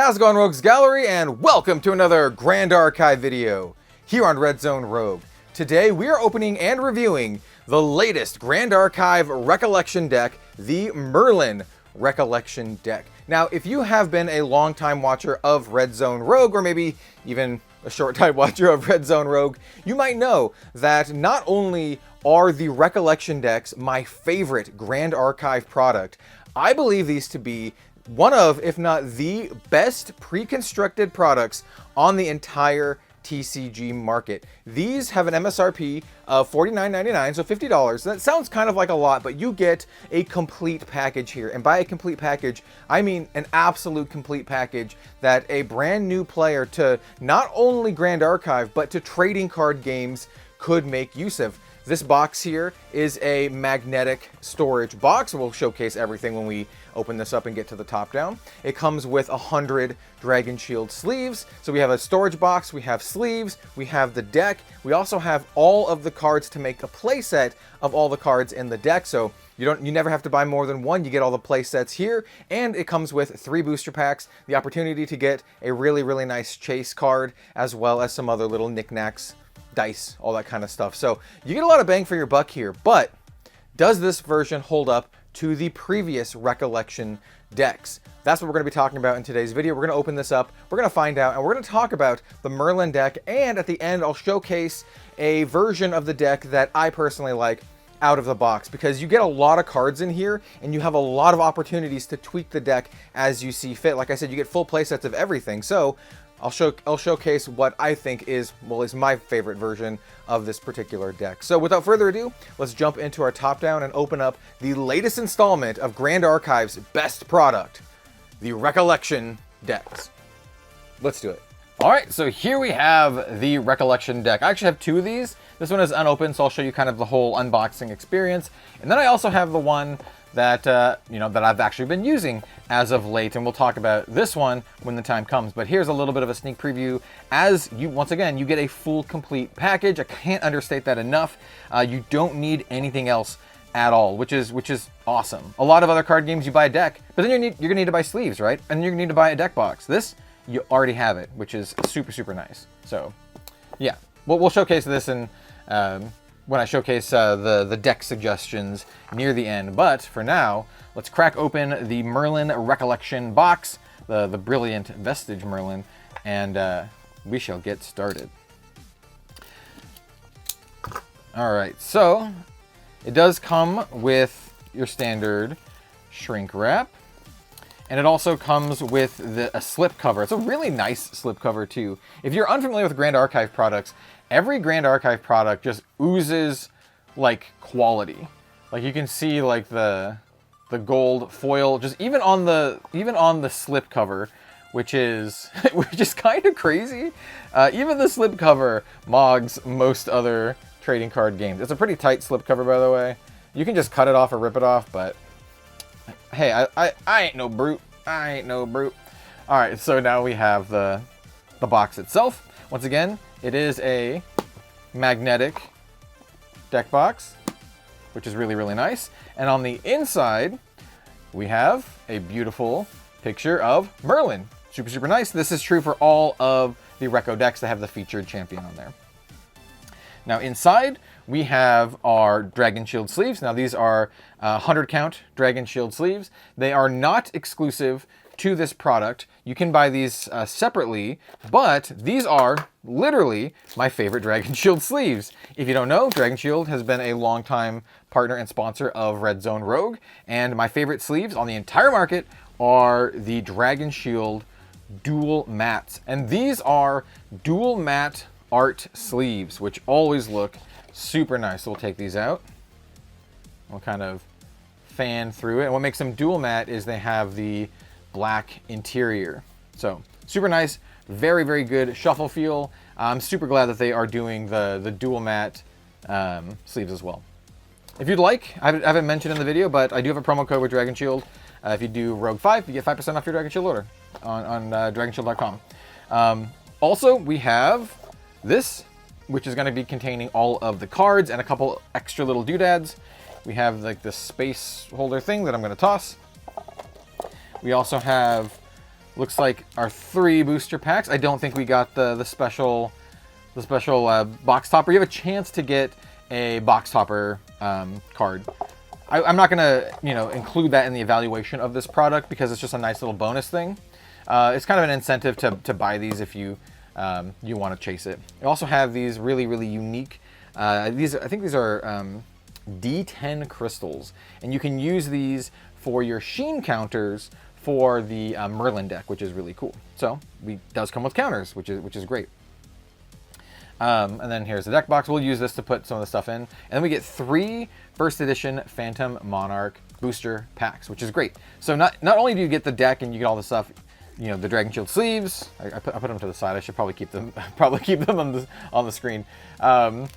How's it going, Rogues Gallery, and welcome to another Grand Archive video here on Red Zone Rogue. Today we are opening and reviewing the latest Grand Archive ReCollection deck, the Merlin ReCollection deck. Now, if you have been a long-time watcher of Red Zone Rogue, or maybe even a short-time watcher of Red Zone Rogue, you might know that not only are the ReCollection decks my favorite Grand Archive product, I believe these to be one of, if not the best pre-constructed products on the entire TCG market. These have an MSRP of $49.99, so $50. That sounds kind of like a lot, but you get a complete package here. And by a complete package, I mean an absolute complete package that a brand new player to not only Grand Archive, but to trading card games could make use of. This box here is a magnetic storage box. We'll showcase everything when we open this up and get to the top down. It comes with 100 Dragon Shield sleeves. So we have a storage box, we have sleeves, we have the deck. We also have all of the cards to make a play set of all the cards in the deck. So you never have to buy more than one. You get all the play sets here, and it comes with 3 booster packs, the opportunity to get a really, really nice chase card, as well as some other little knickknacks, dice, all that kind of stuff. So you get a lot of bang for your buck here, but does this version hold up to the previous ReCollection decks? That's what we're going to be talking about in today's video. We're going to open this up, we're going to find out, and we're going to talk about the Merlin deck, and at the end I'll showcase a version of the deck that I personally like out of the box, because you get a lot of cards in here and you have a lot of opportunities to tweak the deck as you see fit. Like I said, you get full play sets of everything. So I'll showcase what I think is my favorite version of this particular deck. So without further ado, let's jump into our top down and open up the latest installment of Grand Archive's best product, the ReCollection decks. Let's do it. All right, so here we have the ReCollection deck. I actually have 2 of these. This one is unopened, so I'll show you kind of the whole unboxing experience. And then I also have the one that that I've actually been using as of late, and we'll talk about this one when the time comes. But here's a little bit of a sneak preview. As you, once again, you get a full complete package. I can't understate that enough. You don't need anything else at all, which is awesome. A lot of other card games you buy a deck, but then you're gonna need to buy sleeves, right? And you're gonna need to buy a deck box. This, you already have it, which is super, super nice. So yeah, we'll showcase this in when I showcase the deck suggestions near the end. But for now, let's crack open the Merlin ReCollection box, the brilliant Vestige Merlin, and we shall get started. All right, so it does come with your standard shrink wrap, and it also comes with a slip cover. It's a really nice slip cover too. If you're unfamiliar with Grand Archive products, every Grand Archive product just oozes like quality. Like you can see like the gold foil just even on the slip cover, which is kind of crazy. Even the slip cover mogs most other trading card games. It's a pretty tight slip cover, by the way. You can just cut it off or rip it off, but hey, I ain't no brute. I ain't no brute. All right, so now we have the box itself. Once again, it is a magnetic deck box, which is really, really nice. And on the inside, we have a beautiful picture of Merlin. Super, super nice. This is true for all of the Reco decks that have the featured champion on there. Now inside, we have our Dragon Shield sleeves. Now these are 100 count Dragon Shield sleeves. They are not exclusive to this product. You can buy these separately, but these are literally my favorite Dragon Shield sleeves. If you don't know, Dragon Shield has been a longtime partner and sponsor of Red Zone Rogue, and my favorite sleeves on the entire market are the Dragon Shield dual mats. And these are dual matte art sleeves, which always look super nice. So we'll take these out. We'll kind of fan through it. And what makes them dual matte is they have the black interior. So super nice, very, very good shuffle feel. I'm super glad that they are doing the dual matte sleeves as well. If you'd like, I haven't mentioned in the video, but I do have a promo code with Dragon Shield. If you do Rogue 5, you get 5% off your Dragon Shield order on dragonshield.com. Also, we have this, which is going to be containing all of the cards and a couple extra little doodads. We have like this space holder thing that I'm going to toss. We also have looks like our 3 booster packs. I don't think we got the special box topper. You have a chance to get a box topper card. I'm not gonna, include that in the evaluation of this product because it's just a nice little bonus thing. It's kind of an incentive to buy these if you want to chase it. You also have these really, really unique. I think these are D10 crystals, and you can use these for your sheen counters for the Merlin deck, which is really cool. So does come with counters, which is great. And then here's the deck box. We'll use this to put some of the stuff in. And then we get 3 first edition Phantom Monarch booster packs, which is great. So not only do you get the deck and you get all the stuff, the Dragon Shield sleeves. I put them to the side. I should probably keep them on the screen. Not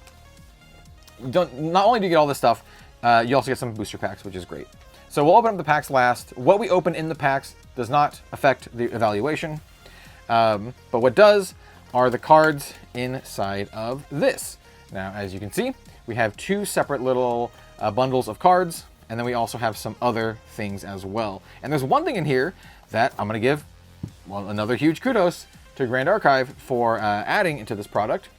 only do you get all this stuff, you also get some booster packs, which is great. So we'll open up the packs last. What we open in the packs does not affect the evaluation. But what does are the cards inside of this. Now, as you can see, we have 2 separate little bundles of cards, and then we also have some other things as well. And there's one thing in here that I'm going to give, another huge kudos to Grand Archive for adding into this product.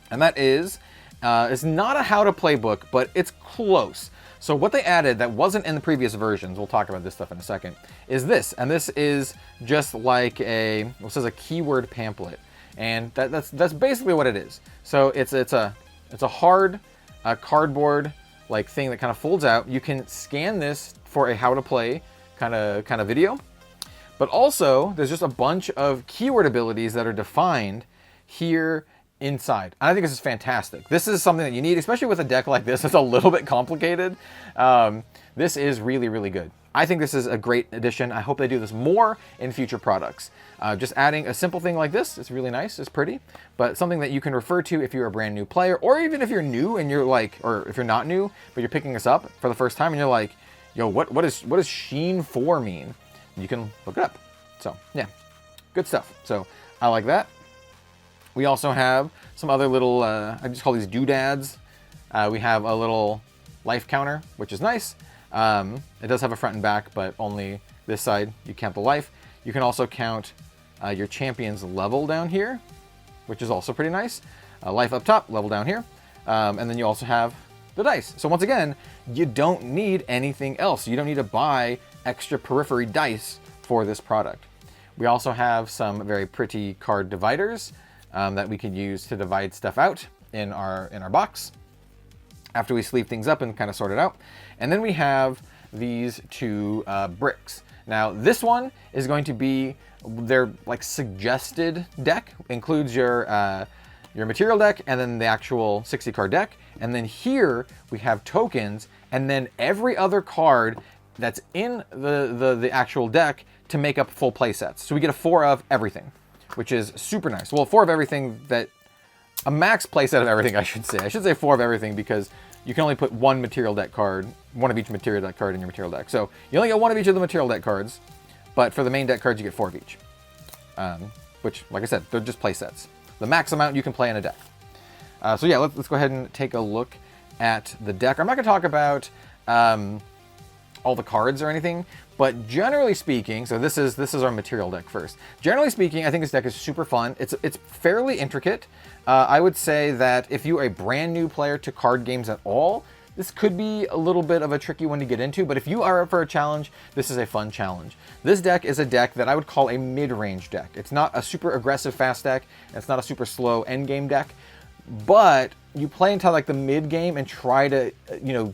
And that is, it's not a how-to-play book, but it's close. So what they added that wasn't in the previous versions, we'll talk about this stuff in a second, is this. And this is just like it says a keyword pamphlet. And that's basically what it is. So it's a hard cardboard like thing that kind of folds out. You can scan this for a how to play kind of video. But also there's just a bunch of keyword abilities that are defined here inside. And I think this is fantastic. This is something that you need, especially with a deck like this. It's a little bit complicated. This is really, really good. I think this is a great addition. I hope they do this more in future products. Just adding a simple thing like this is really nice, it's pretty, but something that you can refer to if you're a brand new player, or even if you're new and you're like, or if you're not new, but you're picking this up for the first time and you're like, yo, what does Sheen 4 mean? You can look it up. So yeah, good stuff. So I like that. We also have some other little, I just call these doodads. We have a little life counter, which is nice. It does have a front and back, but only this side you count the life. You can also count your champion's level down here, which is also pretty nice. Life up top, level down here. And then you also have the dice. So once again, you don't need anything else. You don't need to buy extra periphery dice for this product. We also have some very pretty card dividers that we can use to divide stuff out in our box after we sleeve things up and kind of sort it out. And then we have these 2 bricks. Now this one is going to be their like suggested deck, includes your material deck and then the actual 60 card deck. And then here we have tokens and then every other card that's in the actual deck to make up full play sets. So we get a 4 of everything, which is super nice. Well, 4 of everything, a max play set of everything, I should say. I should say 4 of everything because you can only put 1 material deck card, 1 of each material deck card in your material deck. So you only get 1 of each of the material deck cards, but for the main deck cards, you get 4 of each. Which, like I said, they're just play sets. The max amount you can play in a deck. So yeah, let's go ahead and take a look at the deck. I'm not gonna talk about all the cards or anything, but generally speaking, so this is our material deck first. Generally speaking, I think this deck is super fun. It's fairly intricate. I would say that if you're a brand new player to card games at all, this could be a little bit of a tricky one to get into, but if you are up for a challenge, this is a fun challenge. This deck is a deck that I would call a mid-range deck. It's not a super aggressive fast deck, it's not a super slow endgame deck, but you play until like the mid game and try to,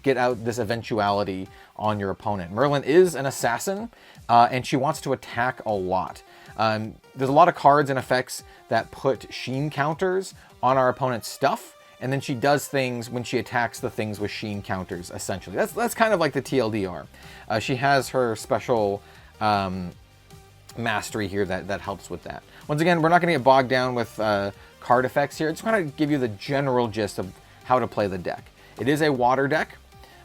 get out this eventuality on your opponent. Merlin is an assassin, and she wants to attack a lot. There's a lot of cards and effects that put sheen counters on our opponent's stuff, and then she does things when she attacks the things with sheen counters, essentially. That's kind of like the TLDR. She has her special mastery here that helps with that. Once again, we're not going to get bogged down with card effects here. I just want to give you the general gist of how to play the deck. It is a water deck,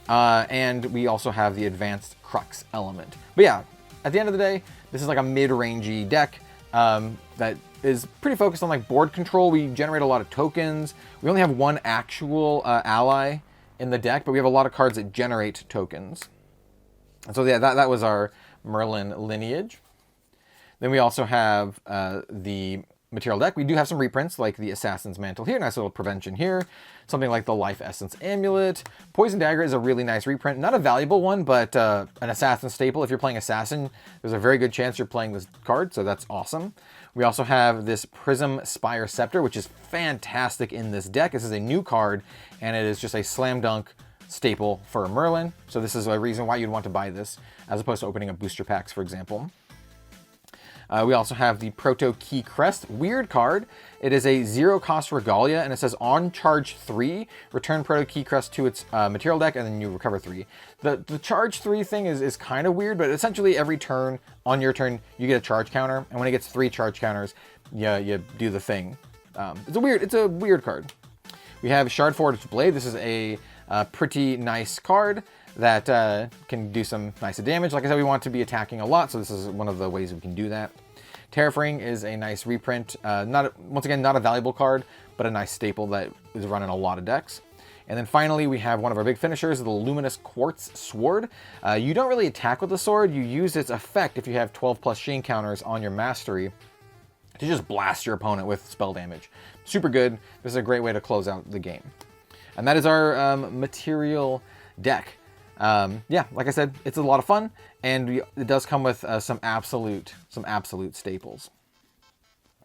and we also have the advanced crux element. But yeah, at the end of the day, this is like a mid-rangey deck that is pretty focused on like board control. We generate a lot of tokens. We only have 1 actual ally in the deck, but we have a lot of cards that generate tokens. And so yeah, that was our Merlin lineage. Then we also have the material deck. We do have some reprints like the Assassin's Mantle here, nice little prevention here. Something like the Life Essence Amulet. Poison Dagger is a really nice reprint. Not a valuable one, but an Assassin staple. If you're playing Assassin, there's a very good chance you're playing this card, so that's awesome. We also have this Prism Spire Scepter, which is fantastic in this deck. This is a new card, and it is just a slam dunk staple for Merlin. So this is a reason why you'd want to buy this, as opposed to opening up booster packs, for example. We also have the Proto Key Crest, weird card. It is a 0-cost Regalia, and it says on charge 3, return Proto Key Crest to its material deck, and then you recover 3. The charge 3 thing is kind of weird, but essentially every turn, on your turn, you get a charge counter, and when it gets 3 charge counters, you do the thing. It's a weird card. We have Shard Forged Blade. This is a pretty nice card that can do some nice damage. Like I said, we want to be attacking a lot, so this is one of the ways we can do that. Terrafring is a nice reprint. Once again, not a valuable card, but a nice staple that is run in a lot of decks. And then finally, we have one of our big finishers, the Luminous Quartz Sword. You don't really attack with the sword. You use its effect if you have 12+ Sheen counters on your mastery to just blast your opponent with spell damage. Super good. This is a great way to close out the game. And that is our material deck. Yeah, like I said, it's a lot of fun, and it does come with some absolute staples.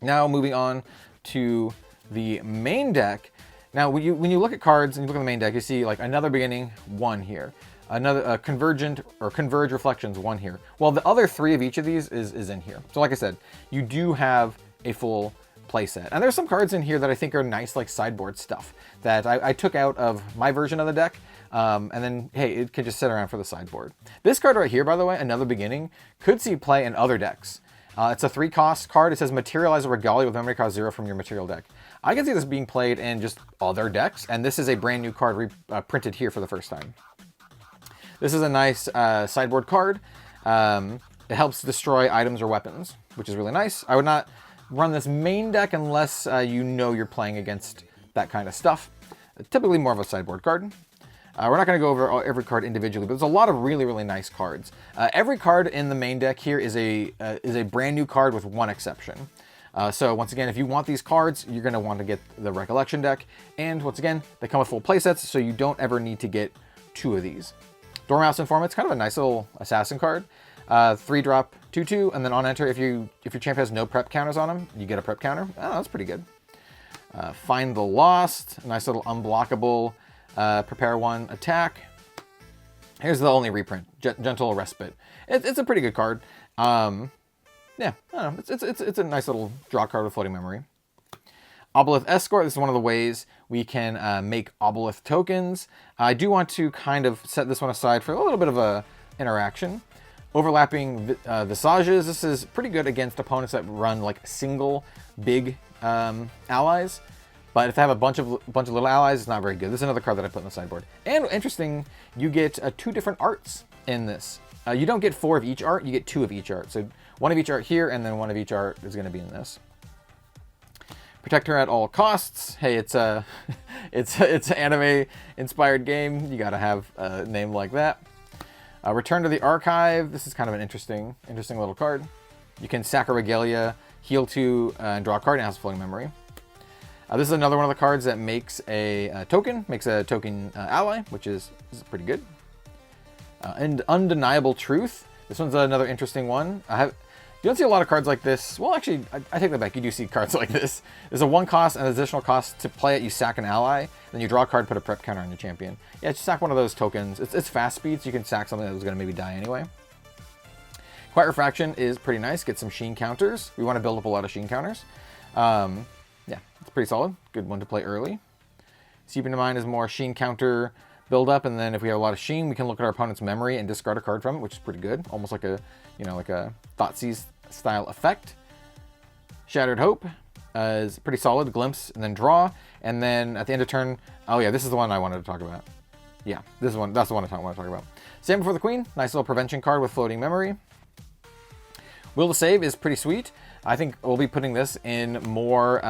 Now moving on to the main deck. Now when you look at cards and you look at the main deck, you see like another beginning, 1 here, another convergent or converge reflections, 1 here. Well, the other 3 of each of these is in here. So like I said, you do have a full playset. And there's some cards in here that I think are nice, like sideboard stuff that I took out of my version of the deck. And then, hey, it can just sit around for the sideboard. This card right here, by the way, Another Beginning, could see play in other decks. It's a 3-cost card. It says materialize a Regalia with memory cost 0 from your material deck. I can see this being played in just other decks, and this is a brand new card printed here for the first time. This is a nice sideboard card. It helps destroy items or weapons, which is really nice. I would not run this main deck unless you know you're playing against that kind of stuff. Typically more of a sideboard card. We're not going to go over every card individually, but there's a lot of really, really nice cards. Every card in the main deck here is a brand new card with one exception. So once again, if you want these cards, you're going to want to get the Recollection deck. And once again, they come with full playsets, so you don't ever need to get 2 of these. Dormouse Informant's kind of a nice little assassin card. 3-drop, 2/2, and then on enter, if your champ has no prep counters on him, you get a prep counter. Oh, that's pretty good. Find the Lost, a nice little unblockable prepare 1 attack. Here's the only reprint, Gentle Respite. It's a pretty good card. Yeah, I don't know, it's a nice little draw card with floating memory. Obelisk Escort, this is one of the ways we can make Obelisk tokens. I do want to kind of set this one aside for a little bit of a interaction. Overlapping Visages, this is pretty good against opponents that run like single big allies. But if they have a bunch of little allies, it's not very good. This is another card that I put on the sideboard. And interesting, you get 2 different arts in this. You don't get 4 of each art, you get 2 of each art. So 1 of each art here, and then 1 of each art is going to be in this. Protect her at all costs. Hey, it's an anime-inspired game. You got to have a name like that. Return to the Archive. This is kind of an interesting little card. You can sack a Regalia, heal 2, and draw a card, and it has floating memory. This is another one of the cards that makes a token ally, which is pretty good. And Undeniable Truth. This one's another interesting one. You don't see a lot of cards like this. Well, actually, I take that back. You do see cards like this. There's a 1 cost and an additional cost to play it. You sack an ally, then you draw a card, put a prep counter on your champion. Yeah, just sack one of those tokens. It's fast speed, so you can sack something that was going to maybe die anyway. Quiet Refraction is pretty nice. Get some Sheen counters. We want to build up a lot of Sheen counters. Yeah, it's pretty solid. Good one to play early. Keeping in mind is more Sheen counter build up, and then if we have a lot of Sheen, we can look at our opponent's memory and discard a card from it, which is pretty good. Almost like a Thoughtseize style effect. Shattered Hope is pretty solid. Glimpse and then draw, and then at the end of turn, oh yeah, this is the one I wanted to talk about. Yeah, that's the one I want to talk about. Stand Before the Queen, nice little prevention card with floating memory. Will to Save is pretty sweet. I think we'll be putting this in more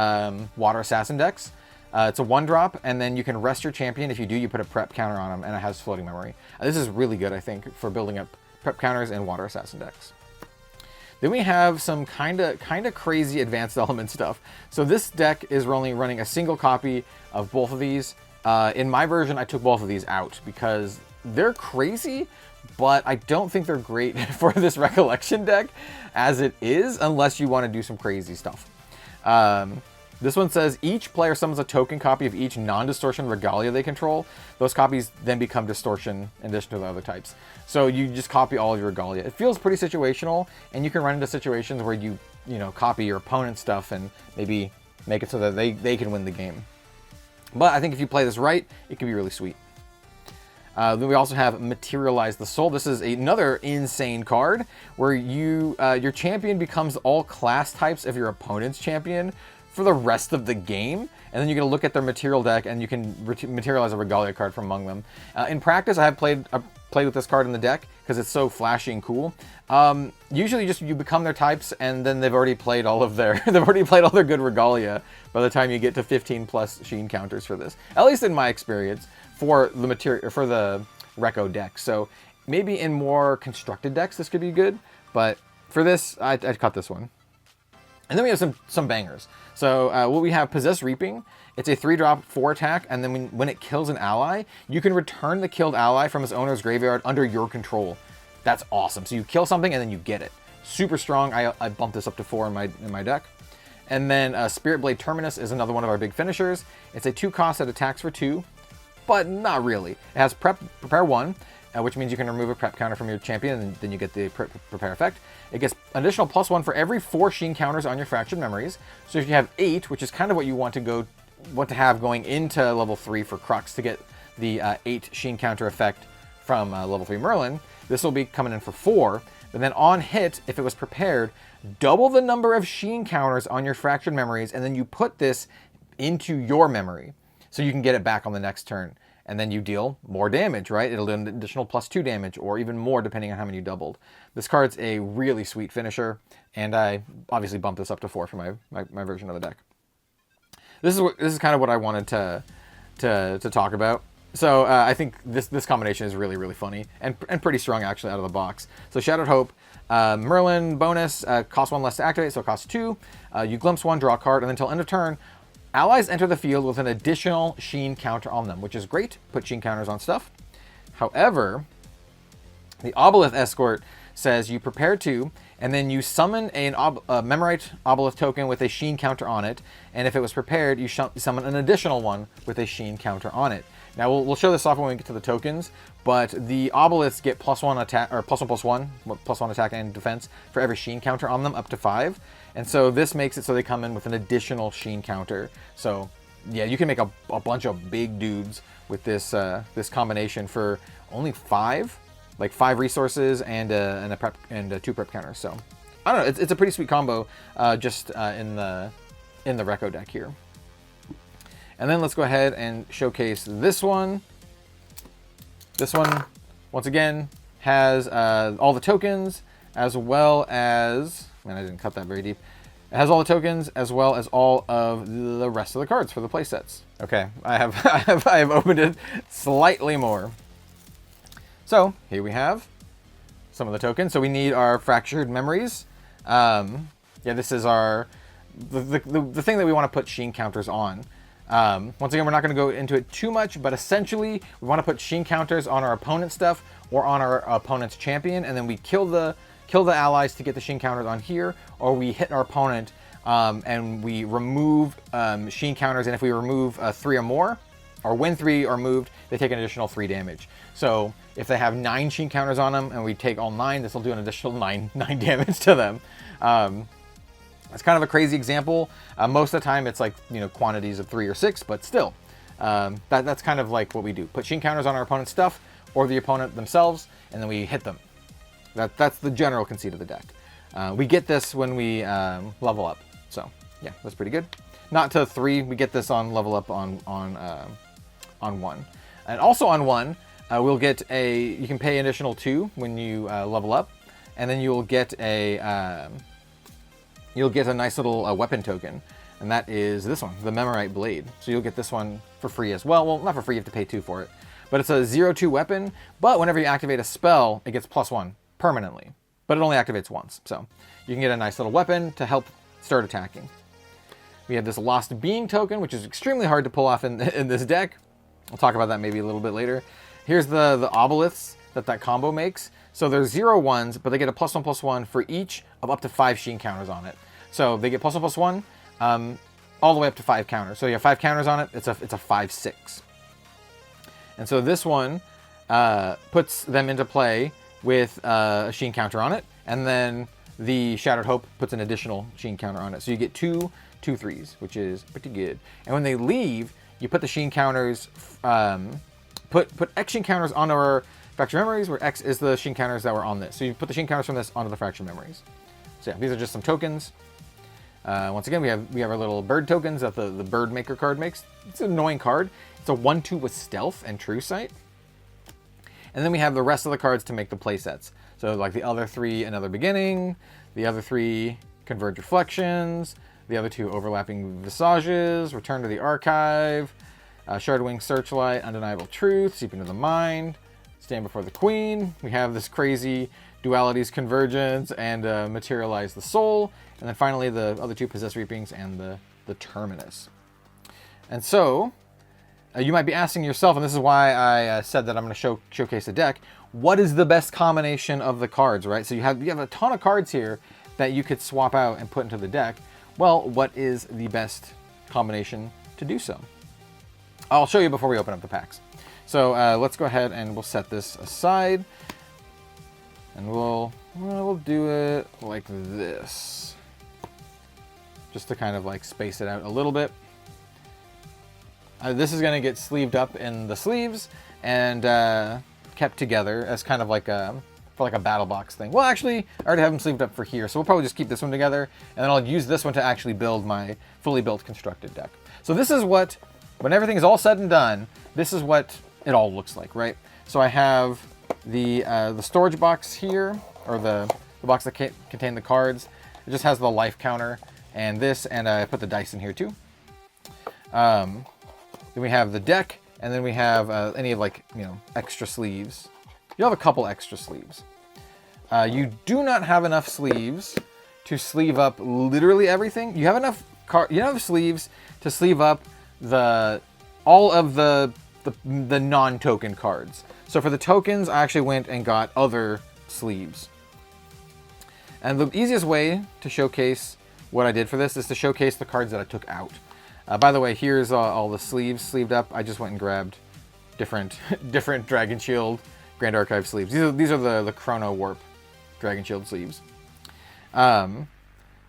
Water Assassin decks. It's a 1-drop, and then you can rest your champion. If you do, you put a prep counter on him, and it has floating memory. This is really good, I think, for building up prep counters in Water Assassin decks. Then we have some kind of crazy advanced element stuff. So this deck is only running a single copy of both of these. In my version, I took both of these out because they're crazy, but I don't think they're great for this recollection deck as it is, unless you want to do some crazy stuff. This one says each player summons a token copy of each non-distortion regalia they control. Those copies then become distortion in addition to the other types. So you just copy all of your regalia. It feels pretty situational, and you can run into situations where you copy your opponent's stuff and maybe make it so that they can win the game. But I think if you play this right, it can be really sweet. Then we also have Materialize the Soul. This is another insane card where your champion becomes all class types of your opponent's champion for the rest of the game, and then you get to look at their material deck and you can materialize a regalia card from among them. In practice, I have played with this card in the deck because it's so flashy and cool. Usually, just you become their types, and then they've already played all their good regalia by the time you get to 15+ Sheen counters for this. At least in my experience for the Reco deck. So maybe in more constructed decks this could be good, but for this, I'd cut this one. And then we have some bangers. So we have Possess Reaping. It's a 3-drop 4 attack, and then when it kills an ally, you can return the killed ally from its owner's graveyard under your control. That's awesome. So you kill something and then you get it. Super strong. I bumped this up to 4 in my deck. And then Spirit Blade Terminus is another one of our big finishers. It's a 2-cost that attacks for 2, but not really. It has Prepare 1, which means you can remove a prep counter from your champion, and then you get the prepare effect. It gets additional +1 for every 4 Sheen counters on your Fractured Memories. So if you have 8, which is kind of what you want to have going into level 3 for Crux to get the 8 Sheen counter effect from level 3 Merlin, this will be coming in for 4. But then on hit, if it was prepared, double the number of Sheen counters on your Fractured Memories, and then you put this into your memory, so you can get it back on the next turn. And then you deal more damage, right? It'll do an additional +2 damage, or even more depending on how many you doubled. This card's a really sweet finisher, and I obviously bumped this up to 4 for my version of the deck. This is kind of what I wanted to talk about. So I think this combination is really, really funny and pretty strong actually out of the box. So Shadowed Hope, Merlin bonus, costs 1 less to activate, so it costs 2. You glimpse 1, draw a card, and then until end of turn, allies enter the field with an additional Sheen counter on them, which is great. Put Sheen counters on stuff. However, the Obelisk Escort says you prepare 2, and then you summon a Memorite Obelisk token with a Sheen counter on it, and if it was prepared, you summon an additional one with a Sheen counter on it. Now, we'll show this off when we get to the tokens, but the Obelisks get +1 attack, or +1 attack and defense for every Sheen counter on them, up to 5. And so this makes it so they come in with an additional Sheen counter. So yeah, you can make a bunch of big dudes with this this combination for only 5, like 5 resources and 2 prep counters. So I don't know, it's a pretty sweet combo just in the Reco deck here. And then let's go ahead and showcase this one. This one, once again, has all the tokens, as well as, man, I didn't cut that very deep. It has all the tokens, as well as all of the rest of the cards for the play sets. Okay, I have opened it slightly more. So here we have some of the tokens. So we need our Fractured Memories. Yeah, this is our the thing that we want to put Sheen counters on. Once again, we're not going to go into it too much, but essentially we want to put Sheen counters on our opponent's stuff or on our opponent's champion, and then we kill the allies to get the Sheen counters on here, or we hit our opponent and we remove Sheen counters, and if we remove 3 or more, or when 3 are moved, they take an additional 3 damage. So if they have 9 Sheen counters on them and we take all 9, this will do an additional 9 damage to them. It's kind of a crazy example. Most of the time it's like, quantities of 3 or 6, but still, that's kind of like what we do. Put Sheen counters on our opponent's stuff or the opponent themselves, and then we hit them. That's the general conceit of the deck. We get this when we level up. So yeah, that's pretty good. Not to 3, we get this on level up on 1. And also on 1, we'll get you can pay an additional 2 when you level up, and then you'll get a nice little weapon token, and that is this one, the Memorite Blade. So you'll get this one for free as well. Well, not for free, you have to pay 2 for it. But it's a 0/2 weapon, but whenever you activate a spell, it gets +1 permanently. but it only activates once. So you can get a nice little weapon to help start attacking. We have this Lost Being token, which is extremely hard to pull off in this deck. I'll talk about that maybe a little bit later. Here's the obelisks that combo makes. So there's 0/1s, but they get a +1/+1 for each of up to 5 Sheen counters on it. So they get +1/+1 all the way up to 5 counters. So you have 5 counters on it. It's a 5/6. And so this one puts them into play with a Sheen counter on it, and then the Shattered Hope puts an additional Sheen counter on it. So you get 2 2/3s, which is pretty good. And when they leave, you put the Sheen counters, put X Sheen counters on our Fractured Memories, where X is the Sheen counters that were on this. So you put the Sheen counters from this onto the Fractured Memories. So yeah, these are just some tokens. Once again, we have our little bird tokens that the Bird Maker card makes. It's an annoying card. It's a 1/2 with Stealth and True Sight. And then we have the rest of the cards to make the playsets. So like the other 3, Another Beginning, the other 3, Converge Reflections, the other 2, Overlapping Visages, Return to the Archive, Shardwing Searchlight, Undeniable Truth, Seep into the Mind, Stand Before the Queen. We have this crazy Dualities Convergence and Materialize the Soul. And then finally the other 2, Possessed Reapings and the Terminus. And so you might be asking yourself, and this is why I said that I'm going to showcase the deck, what is the best combination of the cards, right? So you have a ton of cards here that you could swap out and put into the deck. Well, what is the best combination to do so? I'll show you before we open up the packs. So let's go ahead and we'll set this aside, and we'll do it like this, just to kind of like space it out a little bit. This is going to get sleeved up in the sleeves and kept together as kind of like for like a battle box thing. Well, actually, I already have them sleeved up for here, so we'll probably just keep this one together, and then I'll use this one to actually build my fully built constructed deck. So this is what, when everything is all said and done, this is what it all looks like, right? So I have the storage box here, or the box that contains the cards. It just has the life counter and this, and I put the dice in here too. Then we have the deck, and then we have any of like, extra sleeves. You'll have a couple extra sleeves. You do not have enough sleeves to sleeve up literally everything. You have enough sleeves to sleeve up all of the non-token cards. So for the tokens, I actually went and got other sleeves. And the easiest way to showcase what I did for this is to showcase the cards that I took out. By the way, here's all the sleeves sleeved up. I just went and grabbed different Dragon Shield Grand Archive sleeves. These are the Chrono Warp Dragon Shield sleeves.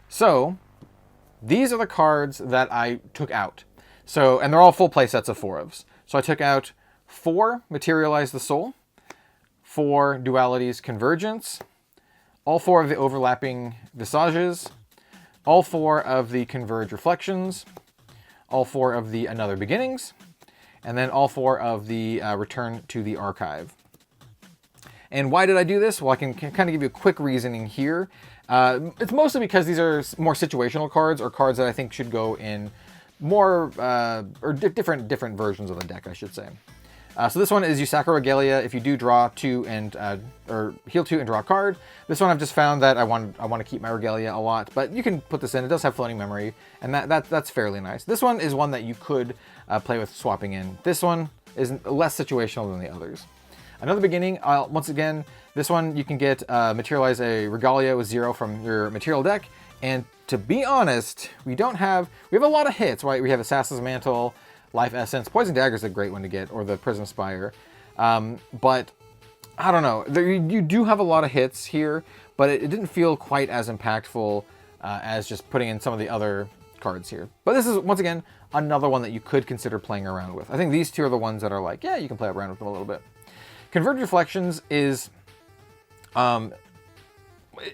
So these are the cards that I took out. So, and they're all full play sets of 4-ofs. So I took out 4 Materialize the Soul, 4 Dualities Convergence, all 4 of the Overlapping Visages, all 4 of the Converge Reflections, all 4 of the Another Beginnings, and then all 4 of the Return to the Archive. And why did I do this? Well, I can kind of give you a quick reasoning here. It's mostly because these are more situational cards, or cards that I think should go in more, or different versions of the deck, I should say. So this one is you sack a Regalia if you do draw 2 and, or heal 2 and draw a card. This one I've just found that I want to keep my Regalia a lot, but you can put this in. It does have floating memory, and that's fairly nice. This one is one that you could play with swapping in. This one is less situational than the others. Another Beginning, once again, this one you can get Materialize a Regalia with 0 from your material deck, and to be honest, we have a lot of hits, right? We have Assassin's Mantle, Life Essence. Poison Dagger is a great one to get, or the Prism Spire. But I don't know. You do have a lot of hits here, but it didn't feel quite as impactful as just putting in some of the other cards here. But this is, once again, another one that you could consider playing around with. I think these 2 are the ones that are like, yeah, you can play around with them a little bit. Converge Reflections is,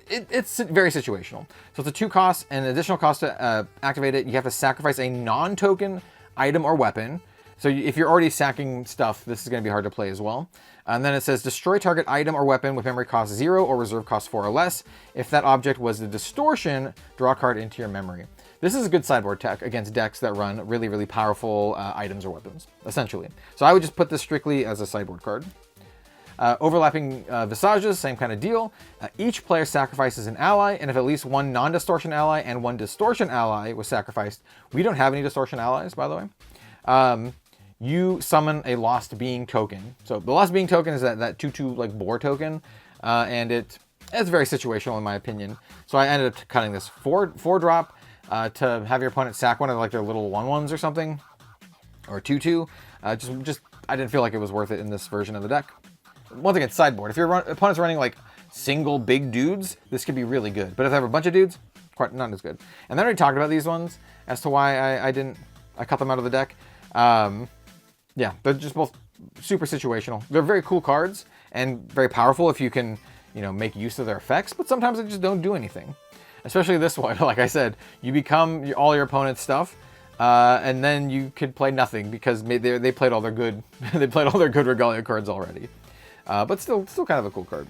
it's very situational. So it's a 2 cost, and an additional cost to activate it. You have to sacrifice a non-token item or weapon. So if you're already sacking stuff, this is going to be hard to play as well. And then it says destroy target item or weapon with memory cost 0 or reserve cost 4 or less. If that object was the distortion, draw a card into your memory. This is a good sideboard tech against decks that run really, really powerful items or weapons, essentially. So I would just put this strictly as a sideboard card. Overlapping Visages, same kind of deal. Each player sacrifices an ally, and if at least one non-distortion ally and one distortion ally was sacrificed, we don't have any distortion allies, by the way, you summon a Lost Being token. So the Lost Being token is that 2/2 like boar token, and it's very situational in my opinion. So I ended up cutting this 4-drop to have your opponent sack one of like their little 1/1s or something, or 2/2. Just I didn't feel like it was worth it in this version of the deck. Once again, sideboard. If your opponent's running like single big dudes, this could be really good. But if they have a bunch of dudes, quite not as good. And then I already talked about these ones as to why I cut them out of the deck. Yeah, they're just both super situational. They're very cool cards and very powerful if you can, make use of their effects, but sometimes they just don't do anything. Especially this one, like I said, you become all your opponent's stuff, and then you could play nothing because they played all their good they played all their good Regalia cards already. But still kind of a cool card.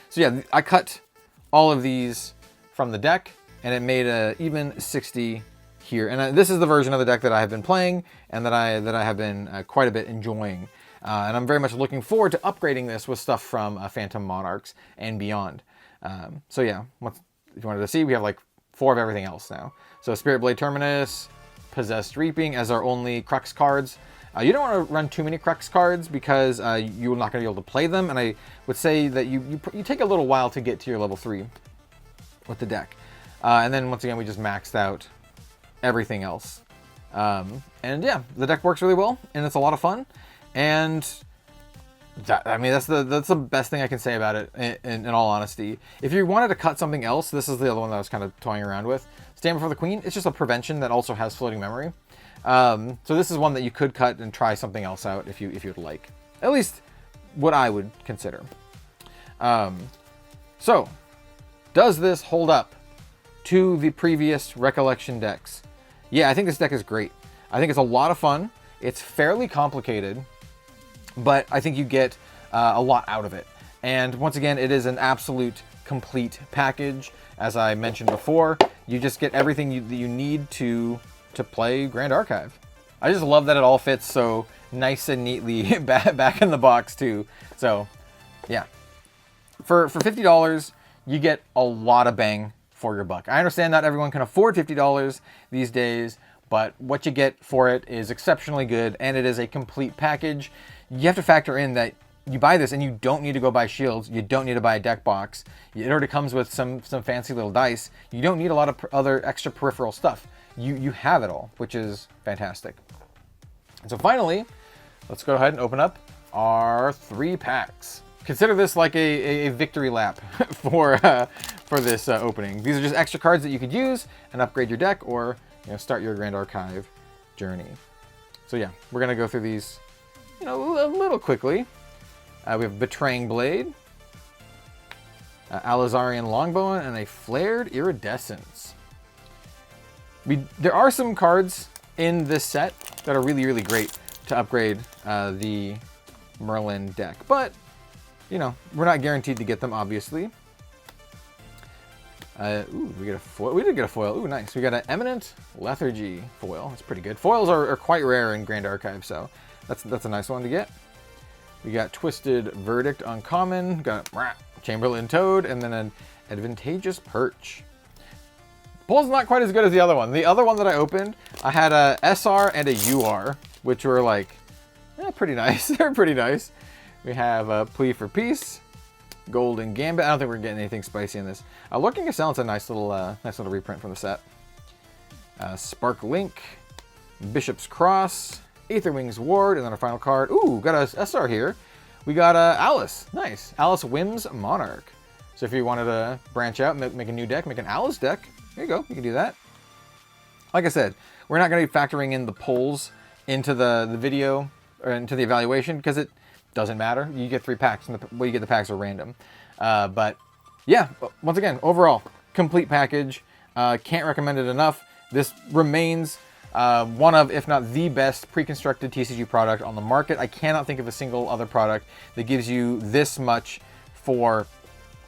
So yeah, I cut all of these from the deck, and it made a even 60 here. And this is the version of the deck that I have been playing and that I have been quite a bit enjoying. And I'm very much looking forward to upgrading this with stuff from Phantom Monarchs and beyond. So yeah, if you wanted to see, we have like 4 of everything else now. So Spirit Blade Terminus, Possessed Reaping as our only Crux cards. You don't want to run too many Crux cards because you're not going to be able to play them. And I would say that you take a little while to get to your level 3 with the deck. And then once again, we just maxed out everything else. And yeah, the deck works really well and it's a lot of fun. And that's the best thing I can say about it in all honesty. If you wanted to cut something else, this is the other one that I was kind of toying around with. Stand Before the Queen, it's just a prevention that also has floating memory. So this is one that you could cut and try something else out if you'd like. At least what I would consider. So, does this hold up to the previous Recollection decks? Yeah, I think this deck is great. I think it's a lot of fun. It's fairly complicated, but I think you get a lot out of it. And once again, it is an absolute complete package. As I mentioned before, you just get everything that you need to play Grand Archive. I just love that it all fits so nice and neatly back in the box too. So yeah, for $50, you get a lot of bang for your buck. I understand not everyone can afford $50 these days, but what you get for it is exceptionally good, and it is a complete package. You have to factor in that you buy this and you don't need to go buy shields. You don't need to buy a deck box. It already comes with some fancy little dice. You don't need a lot of other extra peripheral stuff. You have it all, which is fantastic. And so finally, let's go ahead and open up our 3 packs. Consider this like a victory lap for this opening. These are just extra cards that you could use and upgrade your deck, or start your Grand Archive journey. So yeah, we're gonna go through these a little quickly. We have Betraying Blade, Alizarian Longbow, and a Flared Iridescence. There are some cards in this set that are really, really great to upgrade the Merlin deck, but we're not guaranteed to get them, obviously. Ooh, we get a foil. We did get a foil. Ooh, nice. We got an Eminent Lethargy foil. That's pretty good. Foils are quite rare in Grand Archive, so that's a nice one to get. We got Twisted Verdict uncommon. Got Chamberlain Toad, and then an Advantageous Perch. Pull's not quite as good as the other one. The other one that I opened, I had a SR and a UR, which were like, pretty nice. They're pretty nice. We have a Plea for Peace, Golden Gambit. I don't think we're getting anything spicy in this. Lurking Assailant, a nice little reprint from the set. Spark Link, Bishop's Cross, Aetherwing's Ward, and then our final card. Ooh, got a SR here. We got Alice. Nice. Alice Whims Monarch. So if you wanted to branch out, make a new deck, make an Alice deck, there you go. You can do that. Like I said, we're not going to be factoring in the pulls into the video or into the evaluation because it doesn't matter. You get 3 packs, and you get the packs are random. But yeah, once again, overall, complete package. Can't recommend it enough. This remains one of, if not the best pre-constructed TCG product on the market. I cannot think of a single other product that gives you this much for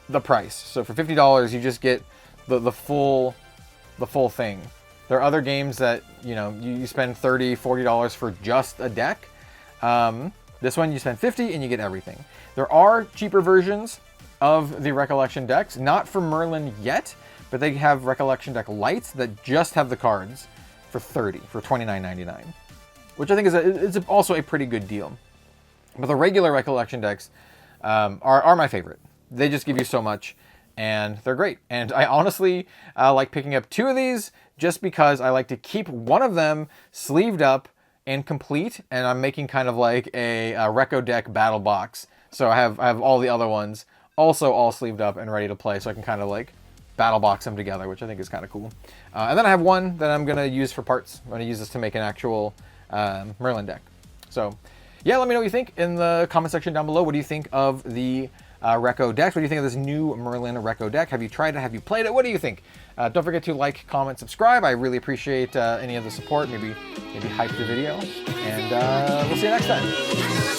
the price. So for $50, you just get the full thing. There are other games that you spend $30, $40 for just a deck. This one you spend 50 and you get everything. There are cheaper versions of the ReCollection decks, not for Merlin yet, but they have ReCollection deck lights that just have the cards for 30, for $29.99, which I think is also a pretty good deal. But the regular ReCollection decks are my favorite. They just give you so much, and they're great. And I honestly like picking up 2 of these just because I like to keep one of them sleeved up and complete, and I'm making kind of like a Reco deck battle box. So I have all the other ones also all sleeved up and ready to play, so I can kind of like battle box them together, which I think is kind of cool. And then I have one that I'm going to use for parts. I'm going to use this to make an actual Merlin deck. So yeah, let me know what you think in the comment section down below. What do you think of the Reco decks? What do you think of this new Merlin Reco deck? Have you tried it? Have you played it? What do you think? Don't forget to like, comment, subscribe. I really appreciate any of the support. Maybe hype the video. And we'll see you next time.